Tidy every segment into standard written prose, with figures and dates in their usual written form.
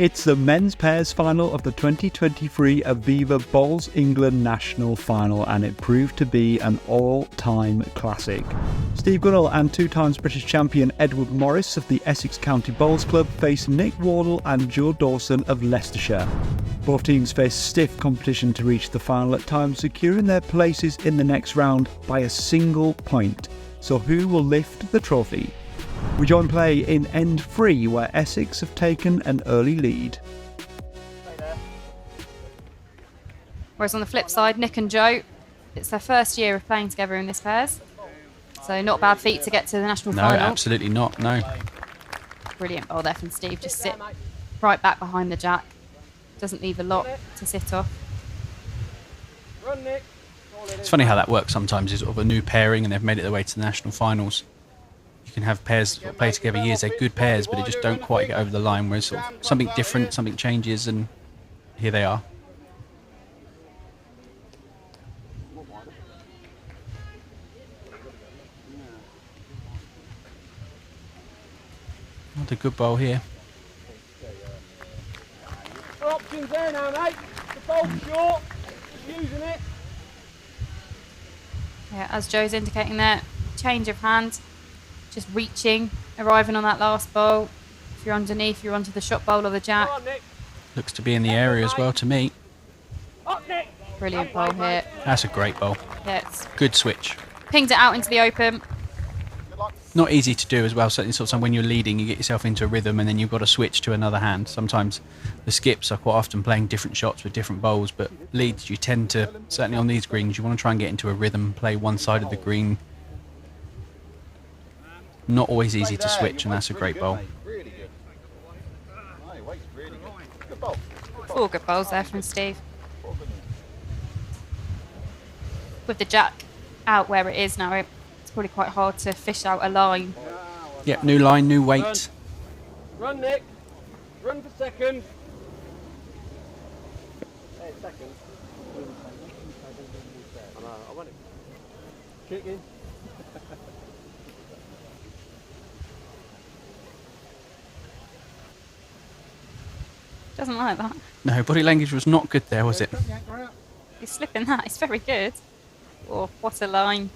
It's the men's pairs final of the 2023 Aviva Bowls England National Final, and it proved to be an all-time classic. Steve Gunnell and two-times British champion Edward Morris of the Essex County Bowls Club faced Nick Wardle and Dawson of Leicestershire. Both teams faced stiff competition to reach the final, at times securing their places in the next round by a single point. So who will lift the trophy? We join play in end 3, where Essex have taken an early lead. Whereas on the flip side, Nick and Joe, it's their first year of playing together in this pairs. So not a bad feat to get to the national final. No, absolutely not, no. Brilliant bowl there from Steve. Just sit right back behind the jack. Doesn't leave a lot to sit off. It's funny how that works sometimes, is sort of a new pairing and they've made it their way to the national finals. You can have pairs that play together years, they're good pairs, but they just don't quite get over the line, whereas sort of something different, something changes, and here they are. Not a good bowl here. Options there now, mate. The bowl's short, just using it. Yeah, as Joe's indicating there, change of hand. Just reaching, arriving on that last bowl. If you're underneath, you're onto the shot bowl or the jack. Looks to be in the area as well to me. Brilliant bowl here. That's a great bowl. Yeah, it's Good switch. pinged it out into the open. Not easy to do as well. Certainly, sort of when you're leading, you get yourself into a rhythm, and then you've got to switch to another hand. Sometimes the skips are quite often playing different shots with different bowls, but leads, you tend to, certainly on these greens, you want to try and get into a rhythm, play one side of the green. Not always easy to switch, and that's a great bowl. 4 good bowls there from Steve. With the jack out where it is now, it's probably quite hard to fish out a line. Yep, new line, new weight. Run, Nick. Run for second. Hey, second. I want it. Kick in. Doesn't like that. No, body language was not good there, was it? He's slipping that. It's very good. Oh, what a line.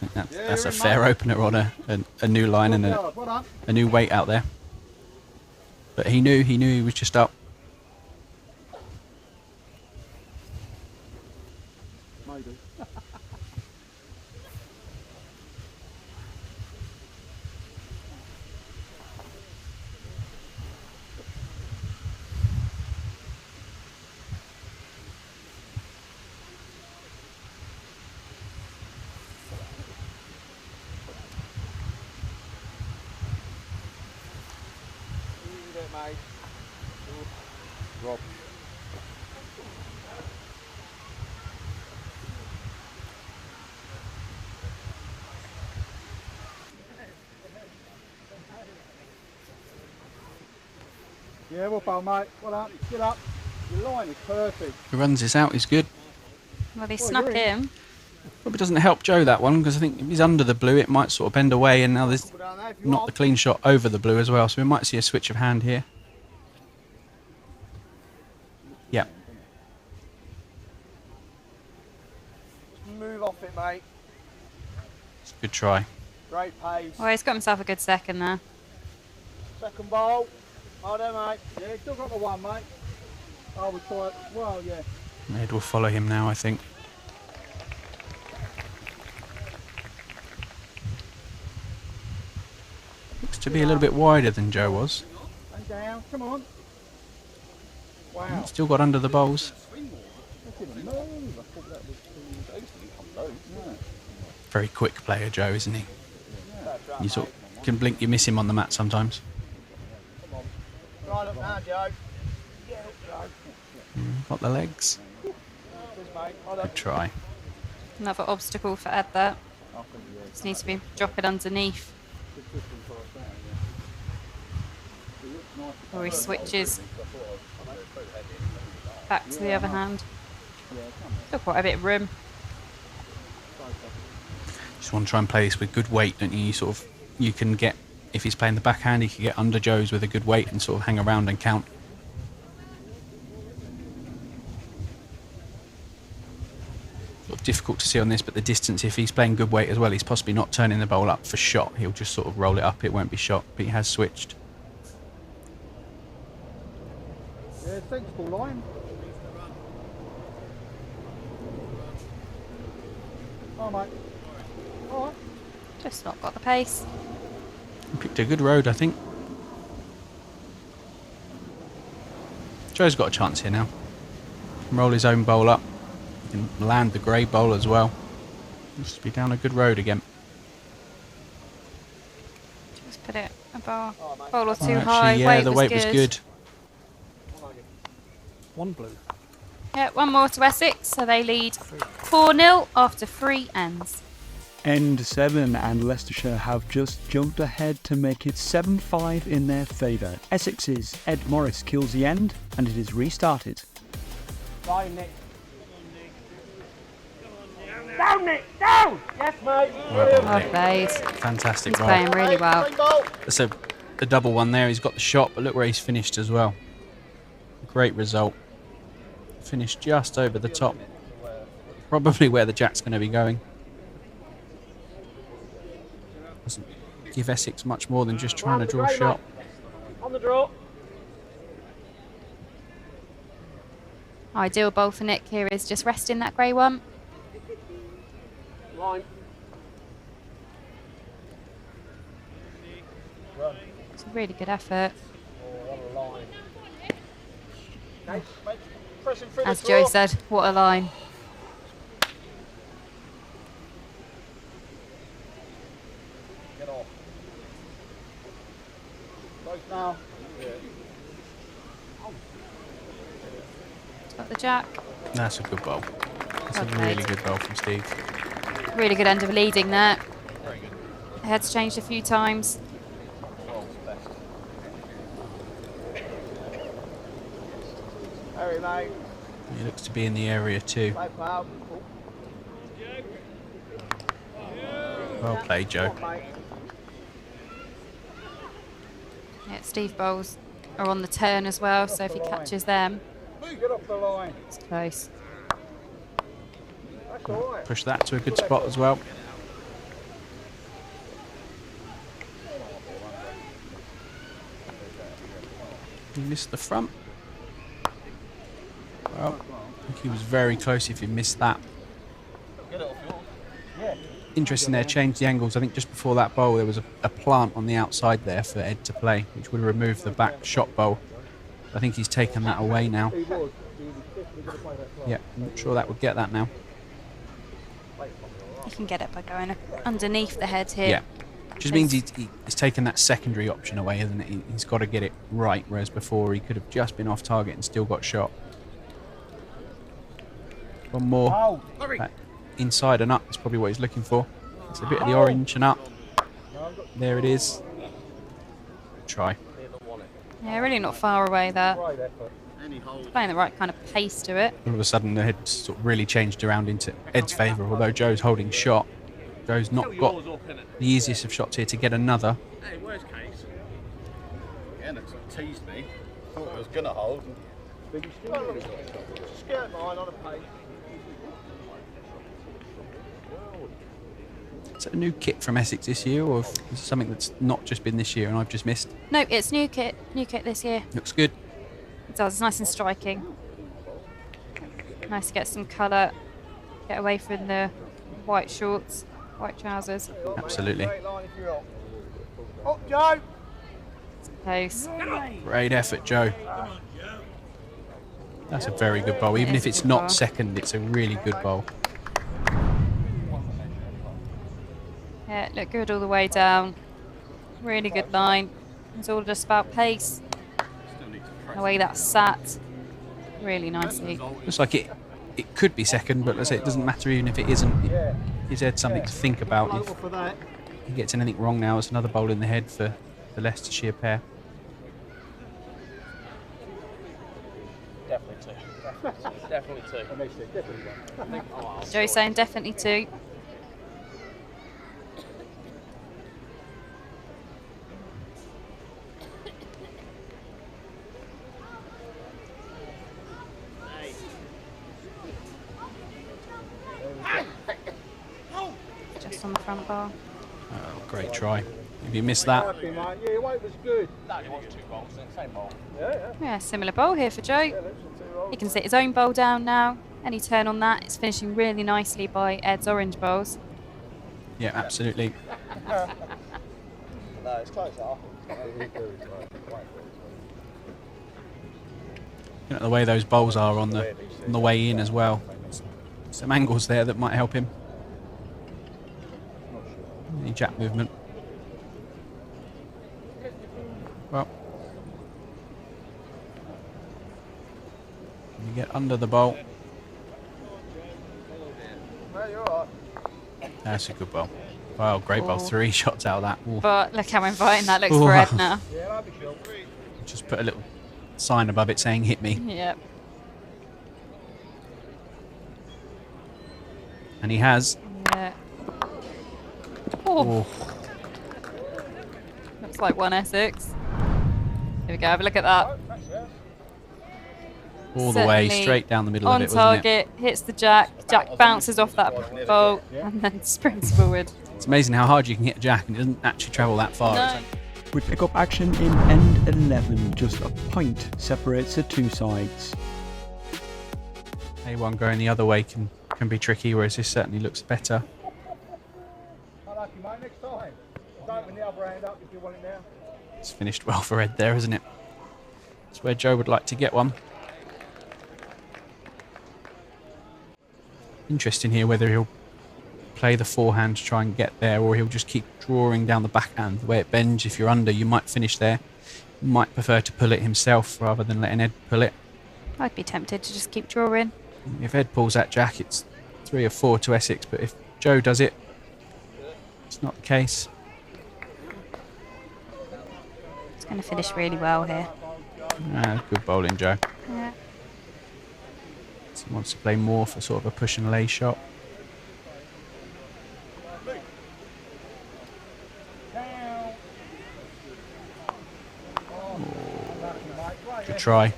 I think that's a fair opener on a new line and a new weight out there. But he knew he was just up. Rob. Yeah, well done, mate. Well done. Get up. Your line is perfect. He runs this out, he's good. Well, they snuck him. Probably doesn't help Joe, that one, because I think if he's under the blue, it might sort of bend away, and now there's not the clean shot over the blue as well, so we might see a switch of hand here. Yeah. Move off it, mate. It's a good try. Great pace. Well, he's got himself a good second there. Second bowl. Oh, there, mate. Yeah, still got the one, mate. Oh, we try it. Well, yeah. Ed will follow him now, I think. Looks to be a little bit wider than Joe was. And down. Come on. Wow. Still got under the bowls. Very quick player, Joe, isn't he? You sort of can blink, you miss him on the mat sometimes. Right up now, Joe. Got the legs. Good try. Another obstacle for Ed there. Just needs to be dropping underneath. Or he switches back to the other hand. Still quite a bit of room. Just want to try and play this with good weight, don't you? You can get, if he's playing the backhand, he can get under Joe's with a good weight and sort of hang around and count difficult to see on this, but the distance, if he's playing good weight as well, he's possibly not turning the bowl up for shot. He'll just sort of roll it up. It won't be shot, but he has switched. Yeah, sensible line. Oh, mate. All right. Just not got the pace. He picked a good road, I think. Joe's got a chance here now. Roll his own bowl up. He can land the grey bowl as well. Just be down a good road again. Just put it a bowl or two Oh, high. actually, yeah, the weight was good. One blue. Yeah, one more to Essex, so they lead 4-0 after 3 ends. End 7, and Leicestershire have just jumped ahead to make it 7-5 in their favour. Essex's Ed Morris kills the end, and it is restarted. Down, Nick. Down, Nick! Down! Yes, mate. Well played. Fantastic He's bowl. playing really well. That's a double one there. He's got the shot, but look where he's finished as well. Great result. Finished just over the top. Probably where the jack's going to be going. Doesn't give Essex much more than just trying to draw a shot. On the draw. Ideal bowl for Nick here is just resting that grey one. Line. It's a really good effort. Okay, mate. Pressing through As the draw. Joe said, what a line. Get off. Close now. Got the jack. That's a good bowl. That's a Well really played. good bowl from Steve. Really good end of leading there. Head's changed a few times. Harry, mate. He looks to be in the area too. Play, pal. Well played, Joe. Come on, mate. Yeah, Steve bowls are on the turn as well, so if he catches them, Get off the line. it's close. That's all right. Push that to a good spot as well. He missed the front. Well, I think he was very close if he missed that. Get it off yours. Interesting there, changed the angles. I think just before that bowl there was a plant on the outside there for Ed to play, which would have removed the back shot bowl. I think he's taken that away now. He was. He was definitely going to play that close. Yeah, I'm not sure that would get that now. You can get it by going underneath the head here. Yeah. Just means he's taken that secondary option away, isn't it? He's got to get it right, whereas before he could have just been off target and still got shot. One more. Oh, That inside and up is probably what he's looking for. It's a bit of the orange and up. There it is. Try. Yeah, really not far away there. great effort. Playing the right kind of pace to it. All of a sudden the head sort of really changed around into Ed's favour, although Joe's holding shot. Joe's not got the easiest of shots here to get another. Hey, worst case. Again, it sort of teased me. Thought it was going to hold. Skirt line on a pace. Is it a new kit from Essex this year, or is it something that's not just been this year and I've just missed? No, it's new kit this year. Looks good. It does, it's nice and striking. Nice to get some colour, get away from the white shorts, white trousers. Absolutely. Straight line if you're off. Up, Joe. Close. Great effort, Joe. That's a very good bowl. Even if it's not second, it's a really good bowl. Yeah, it looked good all the way down. Really good line. It's all just about pace. The way that sat. Really nicely. Looks like it could be second, but let's say it doesn't matter even if it isn't. It gives Ed something to think about. If For that. he gets anything wrong now, it's another bowl in the head for the Leicestershire pair. Definitely two. Definitely two. Definitely one. Joe saying definitely two. front bar. Oh, great try. If you missed that, Happy, mate. Yeah, your weight was good. Yeah, similar bowl here for Joe. Yeah, that's the 2 rolls. He can sit his own bowl down now. Any turn on that, it's finishing really nicely by Ed's orange bowls. yeah, absolutely. No, it's close. You know, the way those bowls are on the way in as well. Some angles there that might help him. Any jack movement. Well, you get under the bowl. No, you're all right. That's a good bowl. Wow, great bowl. Oh. 3 shots out of that. Ooh. But look how inviting that looks Ooh. for Ed now. Yeah, that'd be cool. Just put a little sign above it saying hit me. Yep. And he has. Yeah. Oh, Oh, looks like one Essex. Here we go, have a look at that. all the way, Certainly straight down the middle On of it, wasn't it? target, hits the jack. Jack bounces off that bolt and then sprints forward. It's amazing how hard you can hit a jack and it doesn't actually travel that far. No. We pick up action in end 11, just a point separates the two sides. A1 going the other way can be tricky, whereas this certainly looks better. Unlucky, mate. Next time. Don't open the other hand up if you want it now. It's finished well for Ed there, isn't it? It's where Joe would like to get one. Interesting here whether he'll play the forehand to try and get there, or he'll just keep drawing down the backhand. The way it bends, if you're under, you might finish there. Might prefer to pull it himself rather than letting Ed pull it. I'd be tempted to just keep drawing. If Ed pulls that jack, it's 3 or 4 to Essex, but if Joe does it, it's not the case. It's going to finish really well here. Good bowling, Joe. Yeah. So he wants to play more for sort of a push and lay shot. Good try.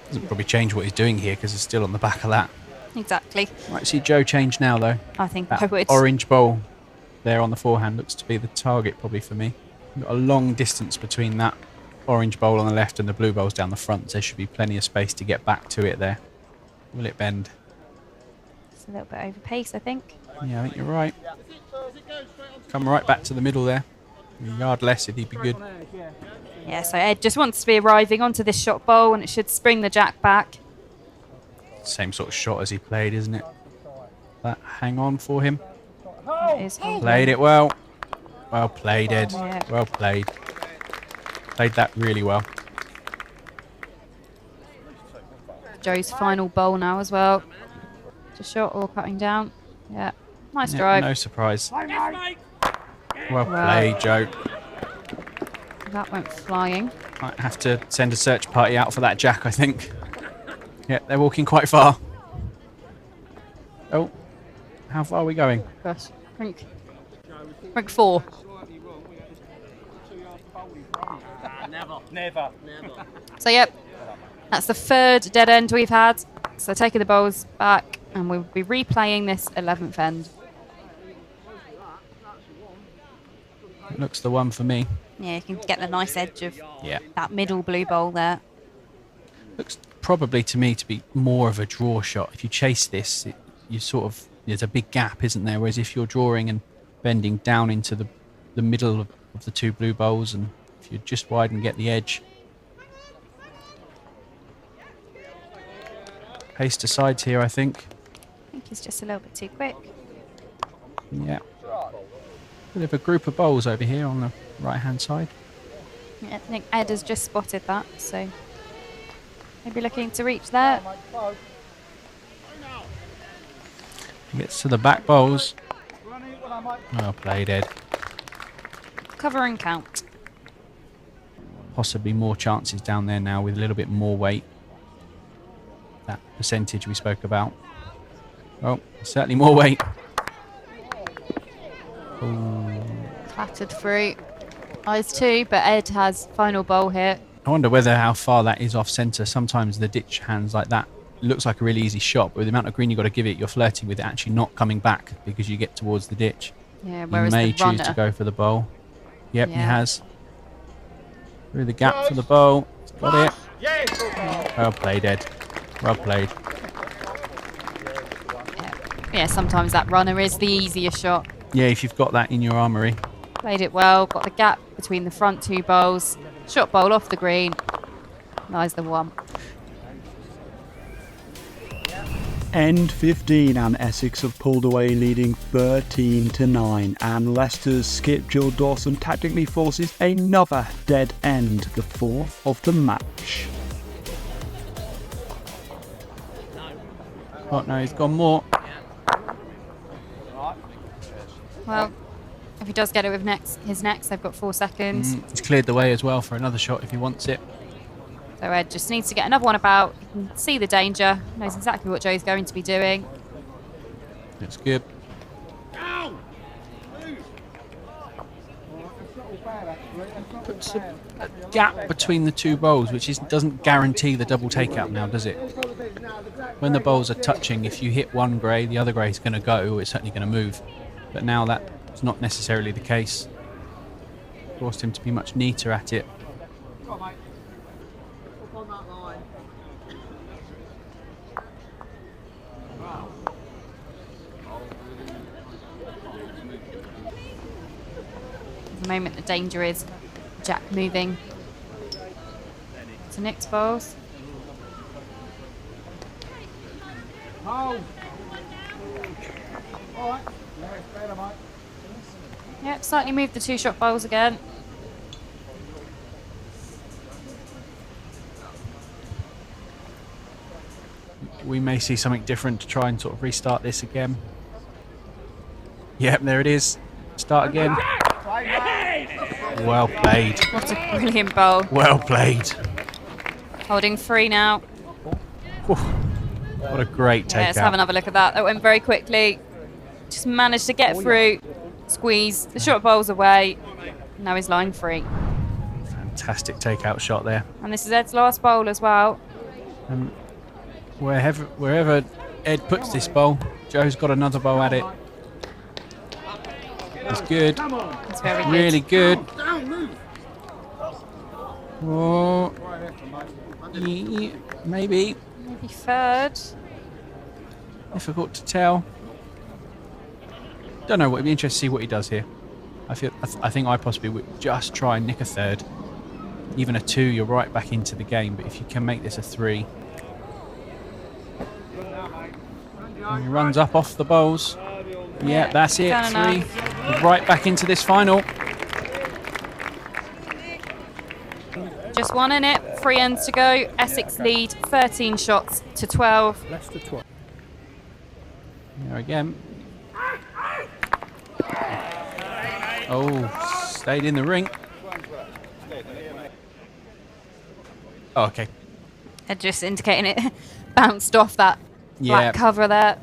Doesn't probably change what he's doing here because he's still on the back of that. Exactly. Right, see Joe change now though. I think I That would. orange bowl there on the forehand looks to be the target probably for me. We've got a long distance between that orange bowl on the left and the blue bowls down the front. So there should be plenty of space to get back to it there. Will it bend? It's a little bit over pace, I think. Yeah, I think you're right. Come right back to the middle there. A yard less if he'd be good. Yeah, so Ed just wants to be arriving onto this shot bowl and it should spring the jack back. Same sort of shot as he played, isn't it? That hang on for him. It is Played it well. Well played, Ed. Yeah. Well played. Played that really well. Joe's final bowl now as well. Just shot or cutting down. Yeah. Nice Yeah, drive. no surprise. Well Wow. played, Joe. That went flying. Might have to send a search party out for that jack, I think. Yeah, they're walking quite far. Oh, how far are we going? Gosh. Rank 4. Never. So, yep. That's the third dead end we've had. So, taking the bowls back and we'll be replaying this 11th end. Looks the one for me. Yeah, you can get the nice edge of Yeah. that middle blue bowl there. Looks probably to me to be more of a draw shot. If you chase this, you sort of, there's a big gap, isn't there? Whereas if you're drawing and bending down into the middle of the two blue bowls, and if you just wide and get the edge. Pace to sides here, I think. I think he's just a little bit too quick. Yeah. Bit of a group of bowls over here on the right-hand side. Yeah, I think Ed has just spotted that, so maybe looking to reach there. Gets to the back bowls. Well played, Ed. Cover and count. Possibly more chances down there now with a little bit more weight. That percentage we spoke about. Well, certainly more weight. Clattered through. Eyes two, but Ed has final bowl here. I wonder how far that is off centre. Sometimes the ditch hands like that looks like a really easy shot, but with the amount of green you've got to give it, you're flirting with it actually not coming back because you get towards the ditch. Yeah, You whereas may the runner, choose to go for the bowl. Yep, he Yeah. has. Through the gap for the bowl. He's got it. Well played, Ed. Well played. yeah, sometimes that runner is the easier shot. Yeah, if you've got that in your armoury. Played it well, got the gap between the front two bowls. Shot bowl off the green. Lies the one. End 15 and Essex have pulled away leading 13-9, and Leicester's skip Dawson tactically forces another dead end, the fourth of the match. Oh no, he's gone more. Well, if he does get it with his next, they've got 4 seconds. He's cleared the way as well for another shot if he wants it. So Ed just needs to get another one about. He can see the danger, knows exactly what Joe's going to be doing. That's good. Puts a gap between the two bowls, which doesn't guarantee the double takeout now, does it? When the bowls are touching, if you hit one grey, the other grey is going to go, or it's certainly going to move. But now that's not necessarily the case. Forced him to be much neater at it. At the moment, the danger is Jack moving to Nick's bowls. Yep, slightly moved the 2-shot bowls again. We may see something different to try and sort of restart this again. Yep, there it is. Start again. Well played. What a brilliant bowl. Well played. Holding 3 now. Whew. What a great takeout. Yeah, let's have another look at that. That went very quickly. Just managed to get through, squeeze the shot bowls away. Now he's lying free. Fantastic takeout shot there. And this is Ed's last bowl as well. Wherever Ed puts this bowl, Joe's got another bowl at it. It's good. It's very good. Really good. Oh, yeah, maybe. Maybe third. Difficult to tell. Don't know. It'd be interesting to see what he does here. I think I possibly would just try and nick a third. Even a 2, you're right back into the game. But if you can make this a 3, and he runs up off the bowls. Yeah, that's it. 3. Right back into this final. Just one in it. 3 ends to go. Essex lead 13 shots to 12. Leicester 12. There again. Oh, stayed in the ring. Oh, okay. They're just indicating it bounced off that black cover there.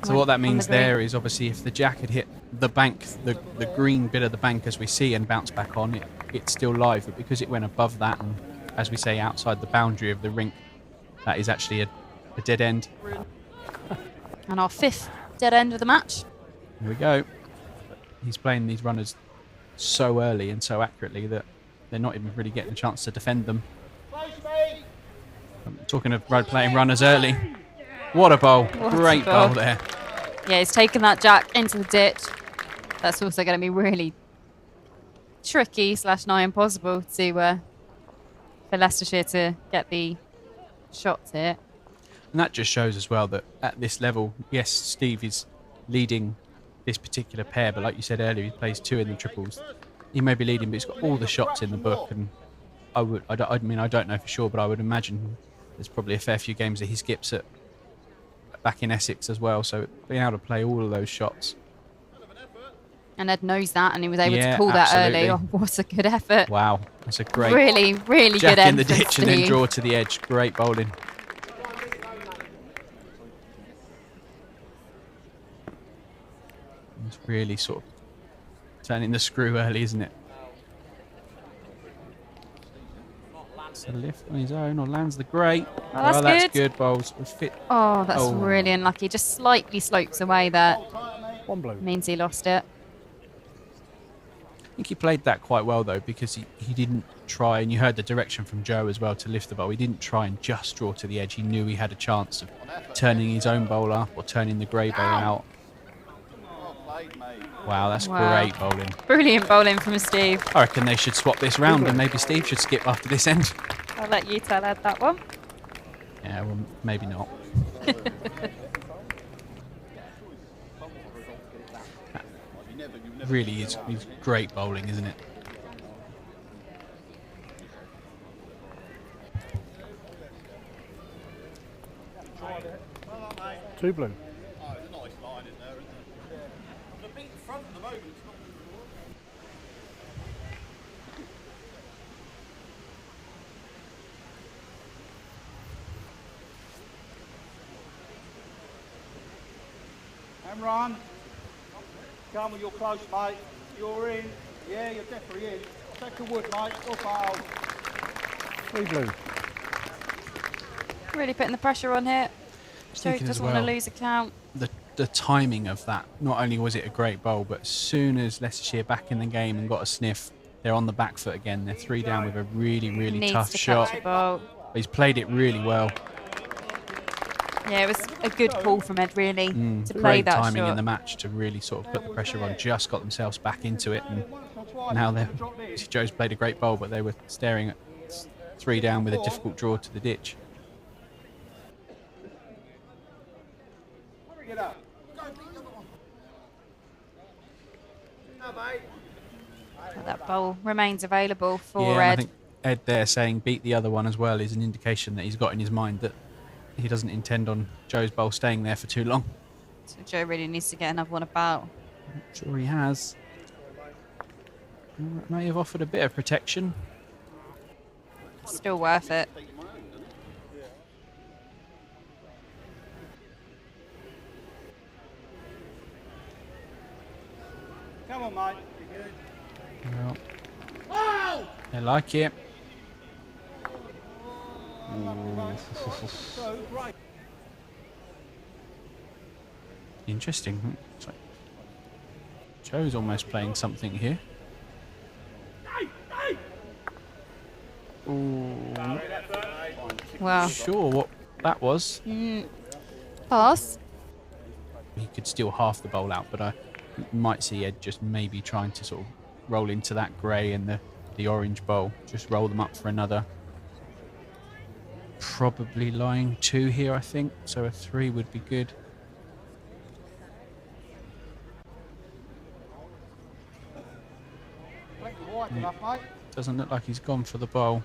So what that means there is obviously if the jack had hit the bank, the green bit of the bank as we see and bounced back on, it's still live. But because it went above that and, as we say, outside the boundary of the rink, that is actually a dead end. And our 5th dead end of the match. Here we go. He's playing these runners so early and so accurately that they're not even really getting a chance to defend them. I'm talking of playing runners early. What a bowl. Great bowl there. Yeah, he's taken that jack into the ditch. That's also going to be really tricky / nigh impossible to for Leicestershire to get the shots here. And that just shows as well that at this level, yes, Steve is leading this particular pair, but like you said earlier, he plays 2 in the triples. He may be leading, but he's got all the shots in the book. And I don't know for sure, but I would imagine there's probably a fair few games that he skips at back in Essex as well. So being able to play all of those shots. And Ed knows that, and he was able to call that early. Oh, what a good effort. Wow, that's a great really good jack end in the ditch for and then Steve. draw to the edge. Great bowling. It's really sort of turning the screw early, isn't it? a lift on his own or lands the great. Oh, that's good, Bowles. Fit. Oh, that's really unlucky. Just slightly slopes away there. One blue. Means he lost it. I think he played that quite well, though, because he didn't try, and you heard the direction from Joe as well to lift the bowl. He didn't try and just draw to the edge. He knew he had a chance of turning his own bowl up or turning the grey bowl out. Wow, that's great bowling. Brilliant bowling from Steve. I reckon they should swap this round and maybe Steve should skip after this end. I'll let you tell Ed that one. Yeah, well, maybe not. Really is great bowling, isn't it? Two blue. Oh, there's a nice line in there, isn't there? The beat front at the moment, it's not. Emran. Come on, you're close, mate. You're in. Yeah, you're definitely in. Take the wood, mate. Up out. Three blue. Really putting the pressure on here. Joe Thinking as doesn't want to well, lose a count. the timing of that, not only was it a great bowl, but as soon as Leicestershire back in the game and got a sniff, they're on the back foot again. They're 3 down with a really, really Needs tough to shot. catch the ball. He's played it really well. Yeah, it was a good call from Ed, really, to play Great that timing shot. in the match to really sort of put the pressure on. Just got themselves back into it, and now they're. Joe's played a great bowl, but they were staring at 3 down with a difficult draw to the ditch. Get up. That bowl remains available for Yeah, and I Ed. think Ed there saying beat the other one as well is an indication that he's got in his mind that he doesn't intend on Joe's bowl staying there for too long. So Joe really needs to get another one about. Sure he has. May have offered a bit of protection. Still worth it. Come on, mate. Well, they like it. Interesting. It's like Joe's almost playing something here. Well, Sure what that was. pass. He could steal half the bowl out, but I might see Ed just maybe trying to sort of roll into that grey and the orange bowl. Just roll them up for another. Probably lying 2 here, I think. So a 3 would be good. White enough, mate. Doesn't look like he's gone for the bowl.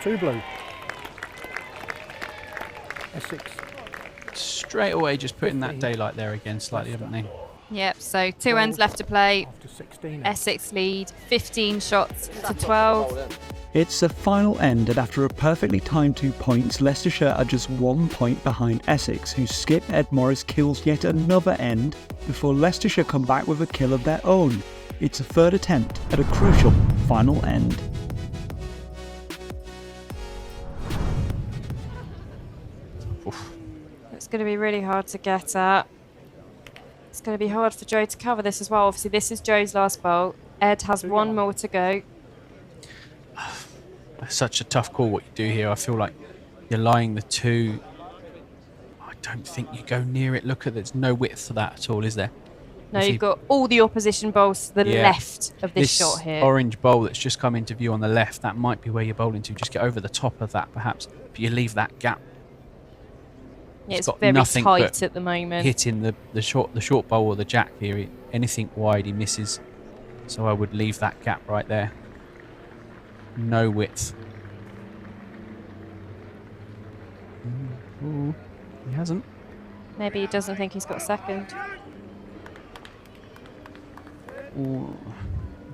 Two blue. Essex. Straight away just putting that daylight there again slightly, haven't they? Yep, so 2 ends left to play. After 16. Essex lead 15 shots to 12. It's a final end, and after a perfectly timed 2 points, Leicestershire are just 1 point behind Essex, whose skip Ed Morris kills yet another end before Leicestershire come back with a kill of their own. It's a third attempt at a crucial final end. It's going to be really hard to get at. It's going to be hard for Joe to cover this as well. Obviously, this is Joe's last bowl. Ed has 1 more to go. It's such a tough call what you do here. I feel like you're lying the 2. I don't think you go near it. Look at there's no width for that at all, is there? No, you've got all the opposition bowls to the left of this shot here. Orange bowl that's just come into view on the left, that might be where you're bowling to. Just get over the top of that perhaps, but you leave that gap. Yeah, it's got very nothing tight but at the moment. Hitting the short bowl or the jack here. Anything wide he misses. So I would leave that gap right there. No width. Ooh, he hasn't. Maybe he doesn't think he's got second. Ooh,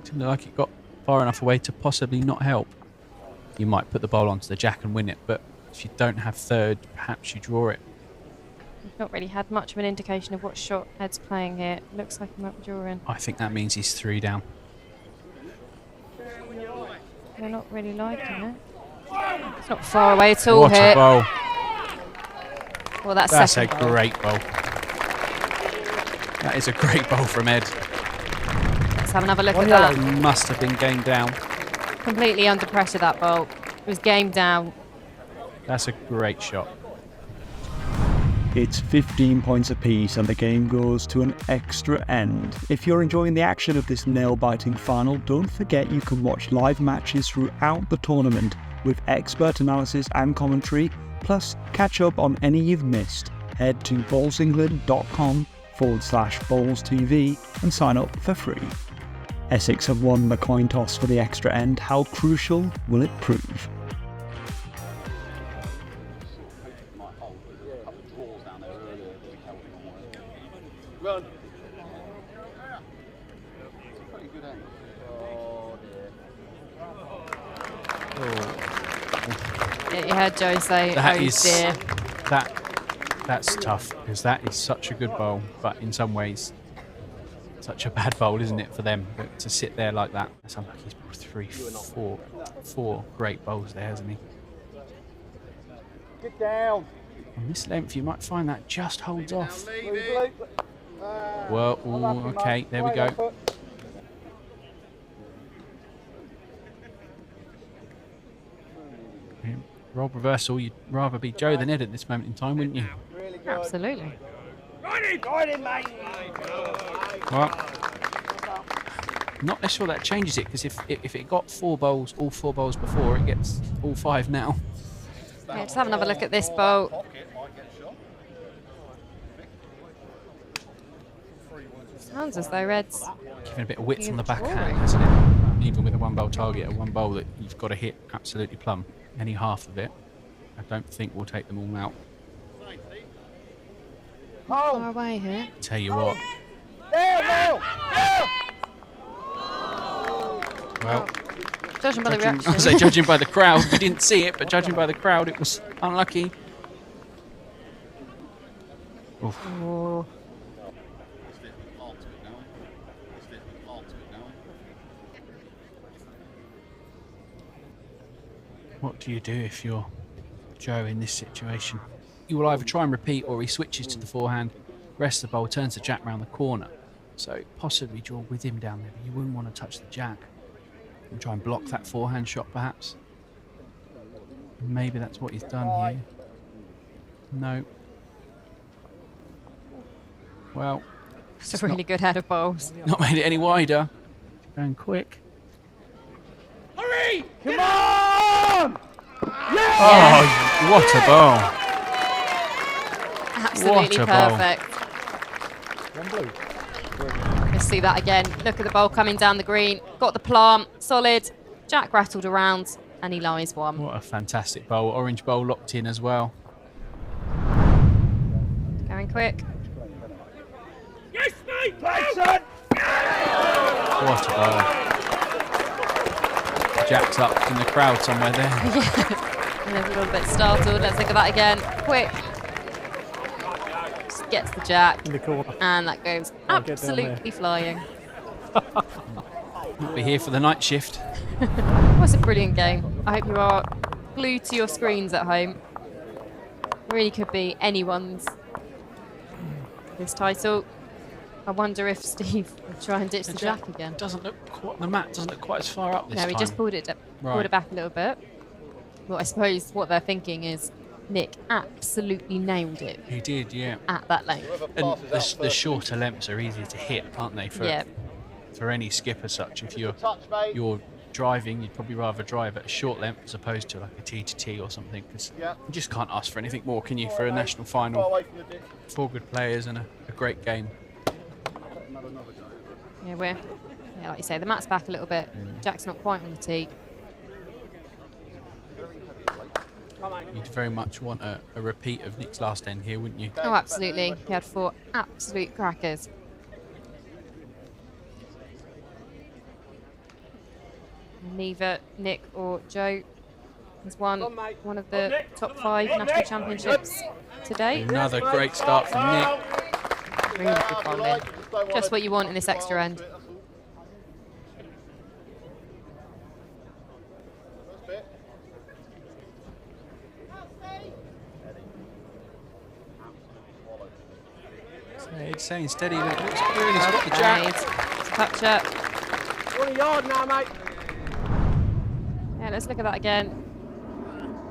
didn't look like it got far enough away to possibly not help. You might put the bowl onto the jack and win it, but if you don't have third, perhaps you draw it. not really had much of an indication of what shot Ed's playing here. Looks like he might be drawing. I think that means he's 3 down. They're not really liking it. It's not far away at all What here. a bowl. Well, that's a second bowl. great bowl. That is a great bowl from Ed. Let's have another look at that. He must have been game down. Completely under pressure, that bowl. It was game down. That's a great shot. It's 15 points apiece and the game goes to an extra end. If you're enjoying the action of this nail-biting final, don't forget you can watch live matches throughout the tournament with expert analysis and commentary, plus catch up on any you've missed. Head to bowlsengland.com/bowlstv and sign up for free. Essex have won the coin toss for the extra end. How crucial will it prove? Run. Pretty good aim. Oh dear. Yeah, you heard Joe say, That oh is- dear. That's tough, because that is such a good bowl, but in some ways, such a bad bowl, isn't it, for them? But to sit there like that, that's unlucky. He's brought 4 great bowls there, hasn't he? Get down. On this length, you might find that just holds off. Leave it. Well, ooh, okay, there we go. Role reversal, you'd rather be Joe than Ed at this moment in time, wouldn't you? Really good. Absolutely. Right in, mate. Well, not sure that changes it, because if it got 4 bowls, all 4 bowls before, it gets all 5 now. Yeah, let's have another look at this bowl. Pocket might get shot. Sounds as though Red's Giving a bit of width on the Drawing. backhand, hasn't it? Even with a 1 bowl target, a 1 bowl that you've got to hit absolutely plumb. Any half of it, I don't think we'll take them all out. far away here. Tell you what, well, Judging by the I reaction. was say judging by the crowd, we didn't see it, but judging by the crowd, it was unlucky. Oof. Oh, What do you do if you're Joe in this situation? You will either try and repeat, or he switches to the forehand, rests the bowl, turns the jack round the corner. So possibly draw with him down there, but you wouldn't want to touch the jack. And try and block that forehand shot, perhaps. Maybe that's what he's done here. No. Well, it's a really good head of bowls. not made it any wider. Going quick. Hurry! Come on! Oh, what a bowl. Absolutely What a bowl. perfect. Let's see that again. Look at the bowl coming down the green. Got the plant, solid. Jack rattled around, and he lies one. What a fantastic bowl. Orange bowl locked in as well. Going quick. Yes, mate! Play, son! What a bowl. Jack's up in the crowd somewhere there. And a little bit startled. Let's look at that again. Quick. Just gets the jack. In the corner. And that goes Can't get down there. absolutely flying. We'll be here for the night shift. What's a brilliant game. I hope you are glued to your screens at home. Really could be anyone's, this title. I wonder if Steve will try and ditch the jack again. Doesn't look quite, the mat doesn't look quite as far up this No, time. he just pulled it Right. back a little bit. Well, I suppose what they're thinking is Nick absolutely nailed it He did, yeah. at that length. And the shorter lengths are easier to hit, aren't they? Yeah. For any skip as such. If you're Touch, mate. driving, you'd probably rather drive at a short length as opposed to like a T to T or something. Because Yeah. you just can't ask for anything more, can you, for a national Far final? away from the ditch. 4 good players and a great game. Yeah, like you say, the mat's back a little bit. Jack's not quite on the tee. You'd very much want a repeat of Nick's last end here, wouldn't you? Oh, absolutely. He had 4 absolute crackers. Neither Nick or Joe has won one of the top 5 national championships today. Another great start from Nick. Really good bowling. Just what you want in this extra end. So it's saying steady, but it looks good. He's got the jack. Touch up. 20 yard now, mate. Yeah, let's look at that again.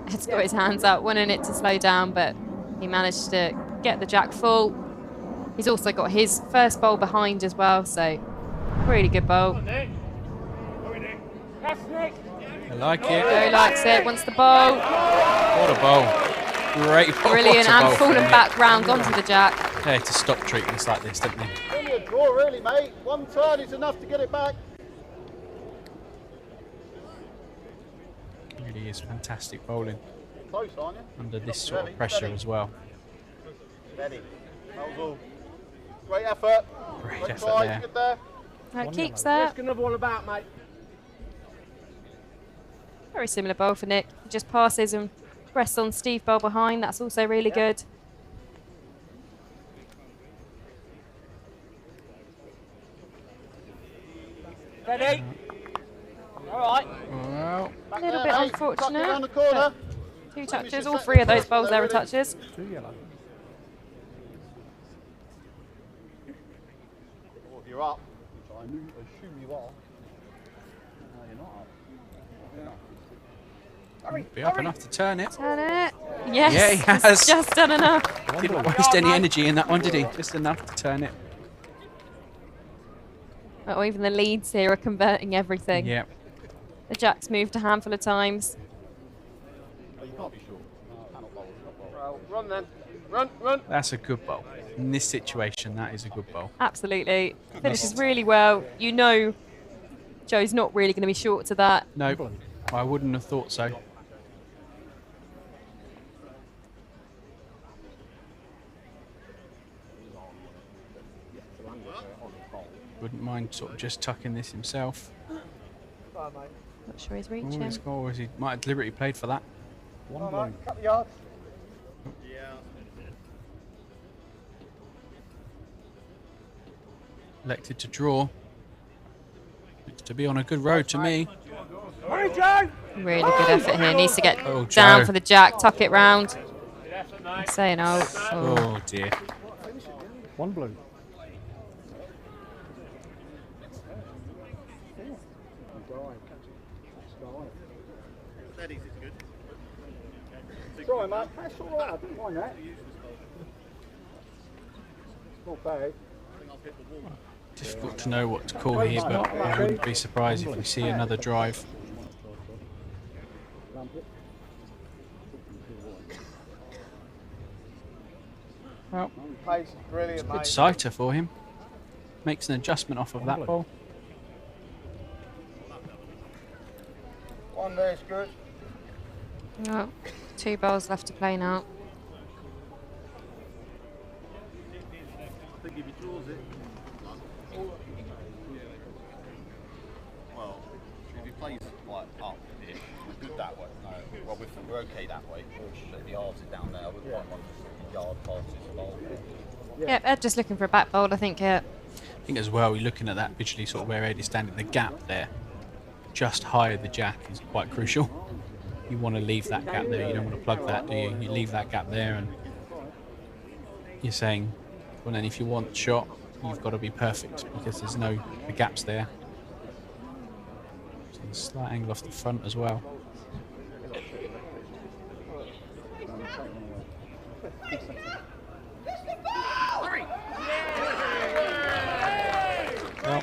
Ed's got his hands up, wanting it to slow down, but he managed to get the jack full. He's also got his first bowl behind as well, so really good bowl. I like it. Joe likes it, wants the bowl. What a bowl. Great bowl. Brilliant, What a bowl and from falling Nick. back round onto the jack. They had to stop treating us like this, didn't they? Only a draw, really, mate. One turn is enough to get it back. Really is fantastic bowling Close, aren't you? under this sort of pressure as well. Steady. That was all. Great effort. Great Great effort try. there. Good there. That keeps that. Risk another one about, mate. Very similar bowl for Nick. He just passes and rests on Steve bowl behind. That's also really good. Ready? All right. Well, A little bit Tuck it around unfortunate. the corner. but 2 touches. All 3 of those bowls there were touches. Oh, if you're up, which I assume you are. No, you're not up. be up enough to turn it. Turn it. Yes. Yeah, he he's has. just done enough. Didn't waste any energy in that one, did he? Just enough to turn it. Oh, even the leads here are converting everything. Yeah. The jack's moved a handful of times. Oh, you can't be sure. Cannot bowl, not bowl. Well, run then. Run, run. That's a good bowl. In this situation, that is a good bowl. Absolutely. Finishes really well. You know Joe's not really going to be short to that. No, I wouldn't have thought so. Wouldn't mind sort of just tucking this himself. Not sure he's Oh, reaching. he's got, or he might have deliberately played for that. All right, couple of yards. Elected to draw. Looks to be on a good road to me. Hurry, Joe. Really good effort here. Needs to get Oh, down Joe. for the jack, tuck it round. Saying oh. Oh dear. One blue. Steady is good. Try, mate. That's all right. I didn't mind that. Not bad. Difficult to know what to call here, but I wouldn't be surprised if we see another drive. Well, Pace is brilliant, good mate. sighter for him. Makes an adjustment off of that ball. One there's good. Oh, 2 balls left to play now. I think if he draws it, well, if he plays like up here, we're good that way. No, well, we're okay that way. But if he halves it down there, I would like one just yard passes a bowl. Yeah, Ed just looking for a back bowl, I think. I think as well, you're looking at that visually, sort of where Ed is standing, the gap there, just higher the jack is quite crucial. You want to leave that gap there. You don't want to plug that, do you? You leave that gap there, and you're saying, well, then if you want shot, you've got to be perfect because there's no the gaps there. So a slight angle off the front as well. Well,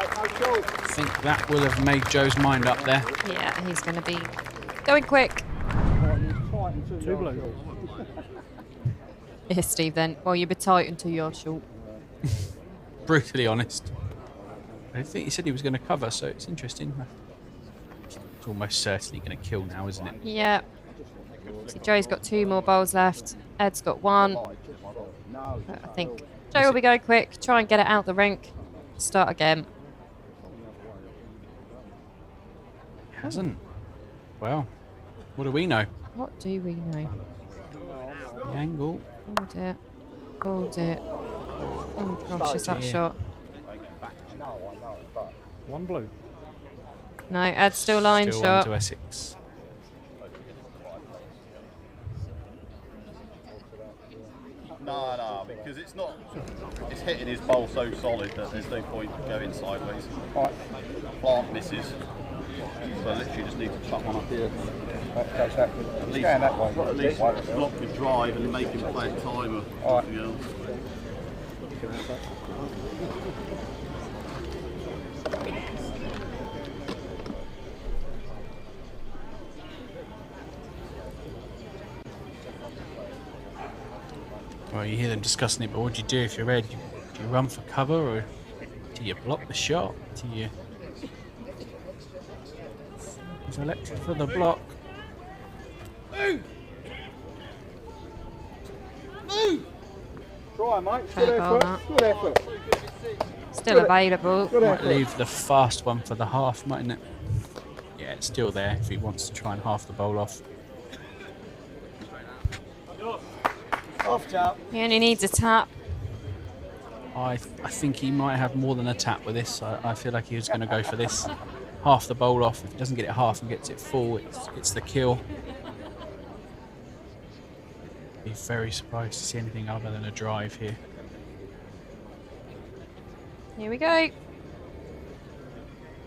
I think that will have made Joe's mind up there. Yeah, he's going to be going quick. Two blues. Yes, Steve, then. Well, you'll be tight until you're short. Brutally honest. I think he said he was going to cover, so it's interesting. It's almost certainly going to kill now, isn't it? Yeah. See, Joe's got 2 more bowls left. Ed's got 1. But I think Joe will be going quick. Try and get it out the rink. Start again. Hasn't. Well, What do we know? What do we know? The angle. Hold it. Hold it. Oh gosh, is that Yeah. shot? One blue. No, Ed still line Still shot. on to Essex. No, because it's not. It's hitting his bowl so solid that there's no point going sideways. Plant misses. So I literally just need to chuck one up here. At least, at least block the drive and make him play a timer. Nothing else. Well, you hear them discussing it, but what do you do if you're red? Do you run for cover, or do you block the shot? Do you... He's elected for the block. Try, mate. Fair Good ball, effort. that. Good effort. Still available. Good Might effort. leave the fast one for the half, mightn't it? Yeah, it's still there if he wants to try and half the bowl off. Off tap. He only needs a tap. I think he might have more than a tap with this. I feel like he was going to go for this. Half the bowl off. If he doesn't get it half and gets it full, it's the kill. Be very surprised to see anything other than a drive here. Here we go.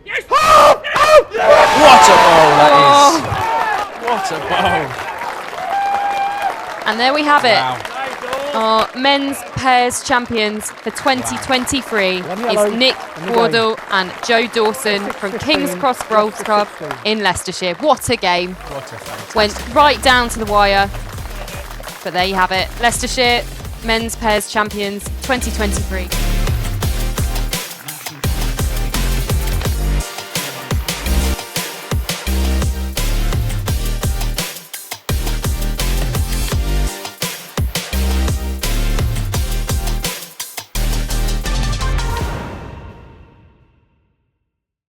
What a bowl that is! What a bowl! And there we have it. Wow. Our men's pairs champions for 2023 is Nick Wardle and Joe Dawson from King's Cross Golf Club in Leicestershire. What a game. What a fantastic Went right down to the wire. But there you have it. Leicestershire men's pairs champions 2023.